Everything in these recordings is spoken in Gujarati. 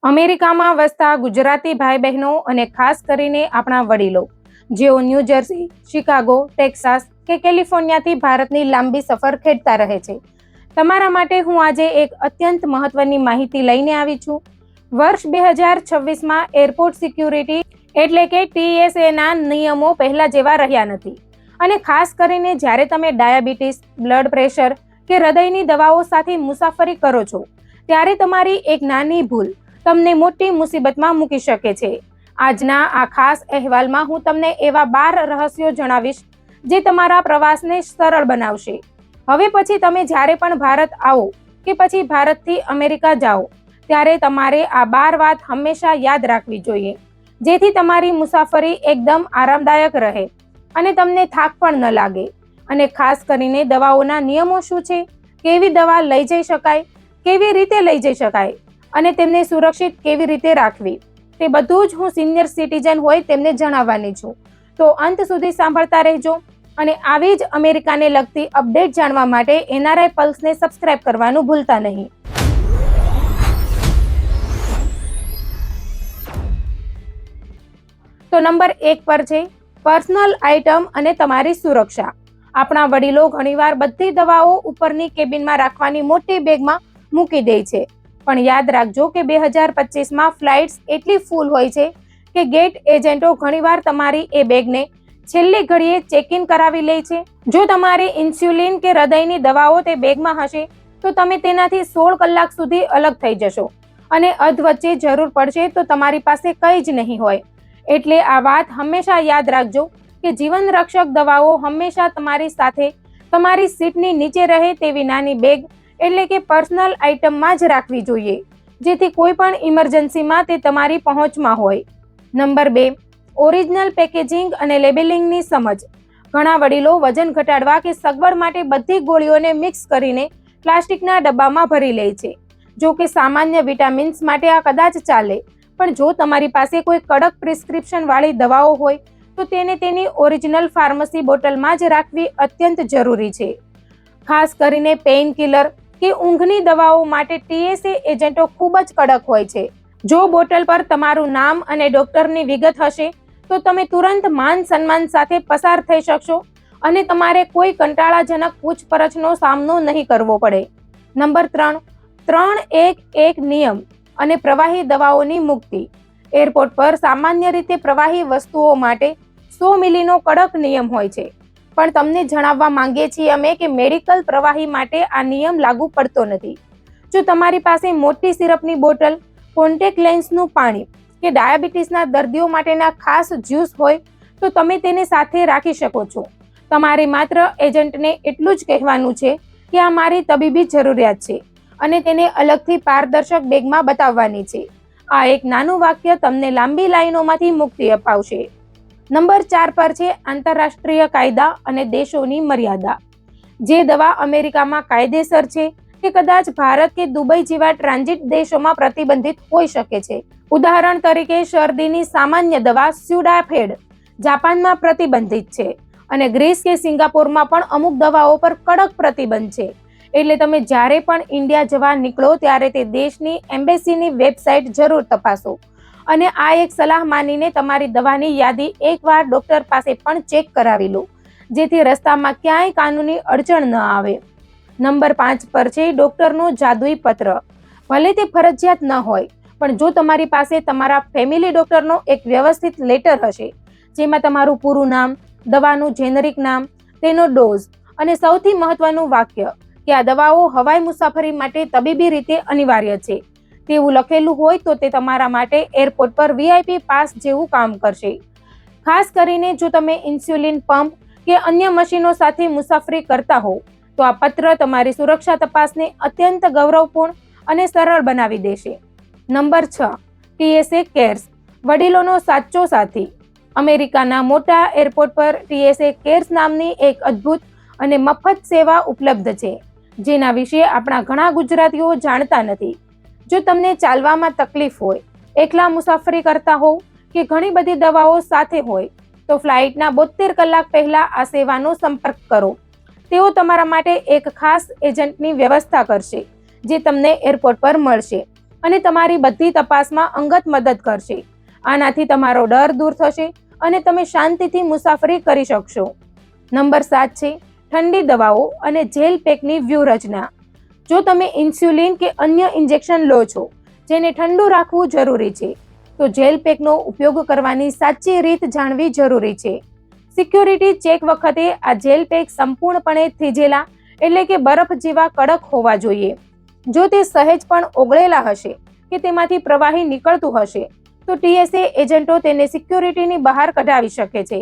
અમેરિકામાં વસતા ગુજરાતી ભાઈ બહેનો અને ખાસ કરીને આપણા વડીલો જેઓ ન્યૂ જર્સી, શિકાગો, ટેક્સાસ કે કેલિફોર્નિયાથી ભારતની લાંબી સફર ખેડતા રહે છે, તમારા માટે હું આજે એક અત્યંત મહત્વની માહિતી લઈને આવી છું. વર્ષ 2026માં એરપોર્ટ સિક્યુરિટી એટલે કે TSAના નિયમો પહેલા જેવા રહ્યા નથી અને ખાસ કરીને જ્યારે તમે ડાયાબિટીસ, બ્લડ પ્રેશર કે હૃદયની દવાઓ સાથે મુસાફરી કરો છો ત્યારે તમારી એક નાની ભૂલ તમને મોટી મુસીબતમાં મૂકી શકે છે. આજના આ ખાસ અહેવાલમાં હું તમને એવા 12 રહસ્યો જણાવીશ જે તમારા પ્રવાસને સરળ બનાવશે. હવે પછી તમે જ્યારે પણ ભારત આવો કે પછી ભારતથી અમેરિકા જાઓ ત્યારે તમારે આ 12 વાત હંમેશા યાદ રાખવી જોઈએ, જેથી તમારી મુસાફરી એકદમ આરામદાયક રહે અને તમને થાક પણ ન લાગે. અને ખાસ કરીને દવાઓના નિયમો શું છે, કેવી દવા લઈ જઈ શકાય, કેવી રીતે લઈ જઈ શકાય અને તેમને સુરક્ષિત કેવી રીતે રાખવી, તે બધું જ હું સિનિયર સિટીઝન હોય તેમને જણાવવાની છું. તો અંત સુધી સાંભળતા રહેજો અને આવી જ અમેરિકાને લગતી અપડેટ જાણવા માટે NRI પલ્સને સબસ્ક્રાઇબ કરવાનું ભૂલતા નહીં. તો નંબર 1 પર છે પર્સનલ આઇટમ અને તમારી સુરક્ષા. આપણા વડીલો ઘણીવાર બધી દવાઓ ઉપરની કેબિનમાં રાખવાની મોટી બેગમાં મૂકી દે છે, પણ યાદ રાખજો કે 2025માં ફ્લાઇટ્સ એટલી ફૂલ હોય છે કે ગેટ એજન્ટો ઘણીવાર તમારી એ બેગને છેલ્લી ઘડીએ ચેક ઇન કરાવી લે છે. જો તમારી ઇન્સ્યુલિન કે હૃદયની દવાઓ તે બેગમાં હશે તો તમે તેનાથી 16 કલાક સુધી અલગ થઈ જશો અને અધવચ્ચે જરૂર પડશે તો તમારી પાસે કંઈ જ નહીં હોય. એટલે આ વાત હંમેશા યાદ રાખજો કે જીવન રક્ષક દવાઓ હંમેશા તમારી સાથે તમારી સીટની નીચે રહે તેવી નાની બેગ એટલે કે પર્સનલ આઇટમમાં જ રાખવી જોઈએ, જેથી કોઈ પણ ઇમરજન્સીમાં તે તમારી પહોંચમાં હોય. નંબર 2, ઓરિજિનલ પેકેજિંગ અને લેબેલિંગની સમજ. ઘણા વડીલો વજન ઘટાડવા કે સગવડ માટે બધી ગોળીઓને મિક્સ કરીને પ્લાસ્ટિકના ડબ્બામાં ભરી લે છે. જો કે સામાન્ય વિટામિન્સ માટે આ કદાચ ચાલે, પણ જો તમારી પાસે કોઈ કડક પ્રિસ્ક્રિપ્શન વાળી દવાઓ હોય તો તેને તેની ઓરિજિનલ ફાર્મસી બોટલમાં જ રાખવી અત્યંત જરૂરી છે. ખાસ કરીને પેઇન કિલર કે ઊંઘની દવાઓ માટે TSA એજન્ટો ખૂબ જ કડક હોય છે. જો બોટલ પર તમારું નામ અને ડોક્ટરની વિગત હશે તો તમે તુરંત માન સન્માન સાથે પસાર થઈ શકશો અને તમારે કોઈ કંટાળાજનક પૂછપરછનો સામનો નહીં કરવો પડે. નંબર 3, 3-1-1 નિયમ અને પ્રવાહી દવાઓની મુક્તિ. એરપોર્ટ પર સામાન્ય રીતે પ્રવાહી વસ્તુઓ માટે 100 મિલીનો કડક નિયમ હોય છે, પણ તમને જણાવવા માંગીએ છીએ અમે કે મેડિકલ પ્રવાહી માટે આ નિયમ લાગુ પડતો નથી. જો તમારી પાસે મોટી સિરપની બોટલ, કોન્ટેક્ટ લેન્સનું પાણી કે ડાયાબિટીસના દર્દીઓ માટેના ખાસ જ્યુસ હોય તો તમે તેને સાથે રાખી શકો છો. તમારે માત્ર એજન્ટને એટલું જ કહેવાનું છે કે આ મારી તબીબી જરૂરિયાત છે અને તેને અલગથી પારદર્શક બેગમાં બતાવવાની છે. આ એક નાનું વાક્ય તમને લાંબી લાઈનોમાંથી મુક્તિ અપાવશે. નંબર 4 પર છે આંતરરાષ્ટ્રીય કાયદા અને દેશોની મર્યાદા. જે દવા અમેરિકામાં કાયદેસર છે કે કદાચ ભારત કે દુબઈ જેવા ટ્રાન્ઝિટ દેશોમાં પ્રતિબંધિત હોઈ શકે છે. ઉદાહરણ તરીકે શરદીની સામાન્ય દવા સ્યુડાફેડ જાપાનમાં પ્રતિબંધિત છે અને ગ્રીસ કે સિંગાપોરમાં પણ અમુક દવાઓ પર કડક પ્રતિબંધ છે. એટલે તમે જ્યારે પણ ઇન્ડિયા જવા નીકળો ત્યારે તે દેશની એમ્બેસીની વેબસાઇટ જરૂર તપાસો અને આ એક સલાહ માનીને તમારી દવાની યાદી એકવાર ડોક્ટર પાસે પણ ચેક કરાવી લો, જેથી રસ્તામાં ક્યાંય કાનૂની અડચણ ન આવે. નંબર 5 પર છે ડોક્ટરનો જાદુઈ પત્ર. ભલે તે ફરજિયાત ન હોય, પણ જો તમારી પાસે તમારા ફેમિલી ડોક્ટરનો એક વ્યવસ્થિત લેટર હશે જેમાં તમારું પૂરું નામ, દવાનું જેનરિક નામ, તેનો ડોઝ અને સૌથી મહત્વનું વાક્ય કે આ દવાઓ હવાઈ મુસાફરી માટે તબીબી રીતે અનિવાર્ય છે તેવું લખેલું હોય તો તે તમારા માટે એરપોર્ટ પર VIP પાસ જેવું કામ કરશે. ખાસ કરીને જો તમે ઇન્સ્યુલિન પંપ કે અન્ય મશીનો સાથે મુસાફરી કરતા હો તો આ પત્ર તમારી સુરક્ષા તપાસને અત્યંત ગૌરવપૂર્ણ અને સરળ બનાવી દેશે. નંબર 6, TSA કેર્સ, વડીલોનો સાચો સાથી. અમેરિકાના મોટા એરપોર્ટ પર TSA કેર્સ નામની એક અદ્ભુત અને મફત સેવા ઉપલબ્ધ છે, જેના વિશે આપણા ઘણા ગુજરાતીઓ જાણતા નથી. જો તમને ચાલવામાં તકલીફ હોય, એકલા મુસાફરી કરતા હોવ કે ઘણી બધી દવાઓ સાથે હોય તો ફ્લાઇટના 72 કલાક પહેલા આ સેવાનો સંપર્ક કરો. તેઓ તમારા માટે એક ખાસ એજન્ટની વ્યવસ્થા કરશે જે તમને એરપોર્ટ પર મળશે અને તમારી બધી તપાસમાં અંગત મદદ કરશે. આનાથી તમારો ડર દૂર થશે અને તમે શાંતિથી મુસાફરી કરી શકશો. નંબર 7 છે ઠંડી દવાઓ અને જેલ પેકની વ્યૂહરચના. જો તમે ઇન્સ્યુલિન કે અન્ય ઇન્જેક્શન લો છો જેને ઠંડુ રાખવું જરૂરી છે, તો જેલ પેકનો ઉપયોગ કરવાની સાચી રીત જાણવી જરૂરી છે. સિક્યોરિટી ચેક વખતે આ જેલ પેક સંપૂર્ણપણે થીજેલા એટલે કે બરફ જેવા કડક હોવા જોઈએ. જો તે સહેજ પણ ઓગળેલા હશે કે તેમાંથી પ્રવાહી નીકળતું હશે તો TSA એજન્ટો તેને સિક્યોરિટીની બહાર કઢાવી શકે છે.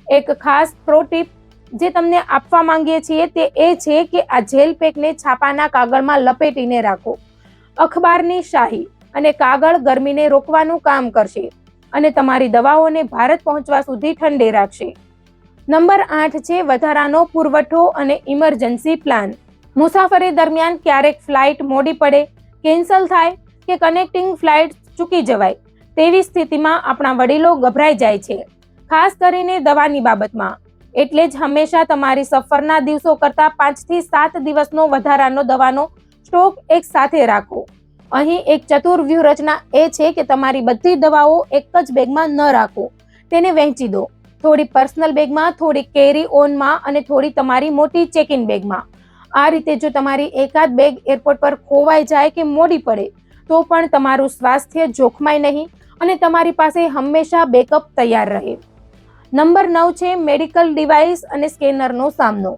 એક ખાસ પ્રો ટીપ જે તમને આપવા માંગીએ છીએ તે એ છે કે આ જેલ પેકને છાપાના કાગળમાં લપેટીને રાખો. અખબારની શાહી અને કાગળ ગરમીને રોકવાનું કામ કરશે અને તમારી દવાઓને ભારત પહોંચવા સુધી ઠંડી રાખશે. નંબર 8 છે વધારાનો પુરવઠો અને ઇમરજન્સી પ્લાન. મુસાફરી દરમિયાન ક્યારેક ફ્લાઇટ મોડી પડે, કેન્સલ થાય કે કનેક્ટિંગ ફ્લાઇટ ચૂકી જવાય તેવી સ્થિતિમાં આપણા વડીલો ગભરાઈ જાય છે, ખાસ કરીને દવાની બાબતમાં. એટલે જ હંમેશા તમારી સફરના દિવસો કરતાં 5 થી 7 દિવસનો વધારાનો દવાનો સ્ટોક એક સાથે રાખો. અહીં એક ચતુર વ્યૂહરચના એ છે કે તમારી બધી દવાઓ એક જ બેગમાં ન રાખો, તેને વહેંચી દો. થોડી પર્સનલ બેગમાં, થોડી કેરી ઓનમાં અને થોડી તમારી મોટી ચેક ઇન બેગમાં. આ રીતે જો તમારી એકાદ બેગ એરપોર્ટ પર ખોવાઈ જાય કે મોડી પડે તો પણ તમારું સ્વાસ્થ્ય જોખમાય નહીં અને તમારી પાસે હંમેશા બેકઅપ તૈયાર રહે. નંબર 9 છે મેડિકલ ડિવાઇસ અને સ્કેનરનો સામનો.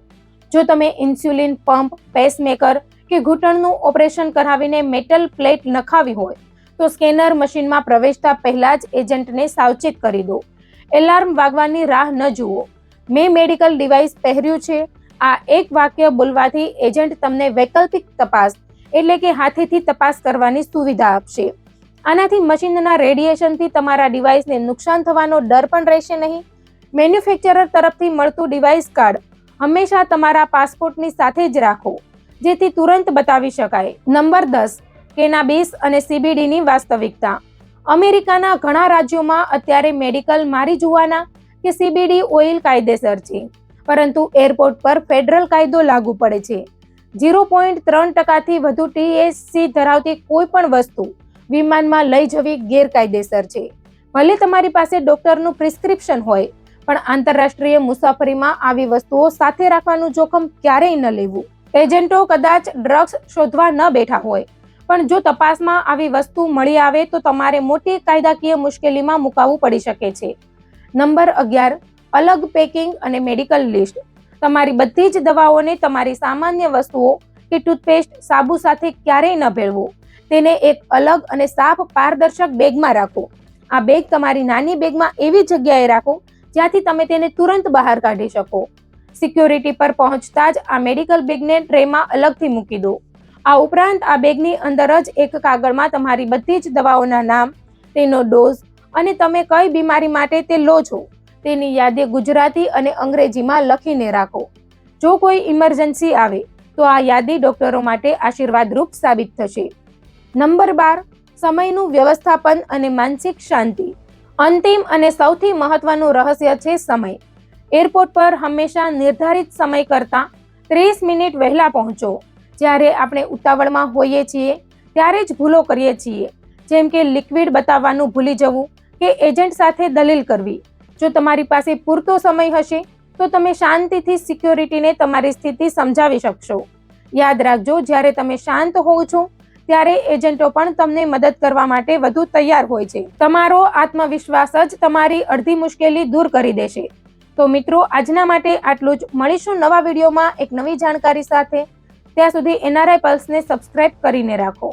જો તમે ઇન્સ્યુલિન પંપ, પેસમેકર કે ઘૂંટણનું ઓપરેશન કરાવીને મેટલ પ્લેટ નખાવી હોય તો સ્કેનર મશીનમાં પ્રવેશતા પહેલા જ એજન્ટને સાવચેત કરી દો. એલાર્મ વાગવાની રાહ ન જુઓ. મેં મેડિકલ ડિવાઇસ પહેર્યું છે. આ એક વાક્ય બોલવાથી એજન્ટ તમને વૈકલ્પિક તપાસ એટલે કે હાથેથી તપાસ કરવાની સુવિધા આપશે. આનાથી મશીનના રેડિયેશનથી તમારા ડિવાઇસને નુકસાન થવાનો ડર પણ રહેશે નહીં. મેન્યુફેક્ચરર તરફથી મળતું ડિવાઇસ કાર્ડ હંમેશા તમારા પાસપોર્ટની સાથે જ રાખો જેથી તુરંત બતાવી શકાય. નંબર 10 કેનાબિસ અને CBDની વાસ્તવિકતા. અમેરિકાના ઘણા રાજ્યોમાં અત્યારે મેડિકલ મારીજુઆના કે CBD ઓઇલ કાયદેસર છે, પરંતુ એરપોર્ટ પર ફેડરલ કાયદો લાગુ પડે છે. 0.3% વધુ THC ધરાવતી કોઈ પણ વસ્તુ વિમાનમાં લઈ જવી ગેરકાયદેસર છે. ભલે તમારી પાસે ડોક્ટરનું પ્રિસ્ક્રિપ્શન હોય, પણ આંતરરાષ્ટ્રીય મુસાફરીમાં આવી વસ્તુઓ સાથે રાખવાનું જોખમ ક્યારેય ન લેવું. એજન્ટો કદાચ ડ્રગ્સ શોધવા ન બેઠા હોય, પણ જો તપાસમાં આવી વસ્તુ મળી આવે તો તમારે મોટી કાયદાકીય મુશ્કેલીમાં મુકાવવું પડી શકે છે. નંબર 11 અલગ પેકિંગ અને મેડિકલ લિસ્ટ. તમારી બધી જ દવાઓને તમારી સામાન્ય વસ્તુઓ કે ટૂથપેસ્ટ, સાબુ સાથે ક્યારેય ન ભેળવો. તેને એક અલગ અને સાફ પારદર્શક બેગમાં રાખો. આ બેગ તમારી નાની બેગમાં એવી જગ્યાએ રાખો જ્યાંથી તમે તેને તુરંત બહાર કાઢી શકો. સિક્યોરિટી પર પહોંચતા જ આ મેડિકલ બેગને ટ્રેમાં અલગથી મૂકી દો. આ ઉપરાંત આ બેગની અંદર જ એક કાગળમાં તમારી બધી જ દવાઓના નામ, તેનો ડોઝ અને તમે કઈ બીમારી માટે તે લો છો તેની યાદી ગુજરાતી અને અંગ્રેજીમાં લખીને રાખો. જો કોઈ ઇમરજન્સી આવે તો આ યાદી ડોક્ટરો માટે આશીર્વાદરૂપ સાબિત થશે. નંબર 12 સમયનું વ્યવસ્થાપન અને માનસિક શાંતિ. અંતિમ અને સૌથી મહત્વનું રહસ્ય છે સમય. એરપોર્ટ પર હંમેશા નિર્ધારિત સમય કરતાં 30 મિનિટ વહેલા પહોંચો. જ્યારે આપણે ઉતાવળમાં હોઈએ છીએ ત્યારે જ ભૂલો કરીએ છીએ, જેમ કે લિક્વિડ બતાવવાનું ભૂલી જવું કે એજન્ટ સાથે દલીલ કરવી. જો તમારી પાસે પૂરતો સમય હશે તો તમે શાંતિથી સિક્યોરિટીને તમારી સ્થિતિ સમજાવી શકશો. યાદ રાખજો, જ્યારે તમે શાંત હોવ છો ત્યારે એજન્ટો પણ તમને મદદ કરવા માટે વધુ તૈયાર હોય છે. તમારો આત્મવિશ્વાસ જ તમારી અડધી મુશ્કેલી દૂર કરી દેશે. તો મિત્રો, આજના માટે આટલું જ. મળીશું નવા વિડીયોમાં એક નવી જાણકારી સાથે. ત્યાં સુધી NRI પલ્સને સબસ્ક્રાઇબ કરીને રાખો.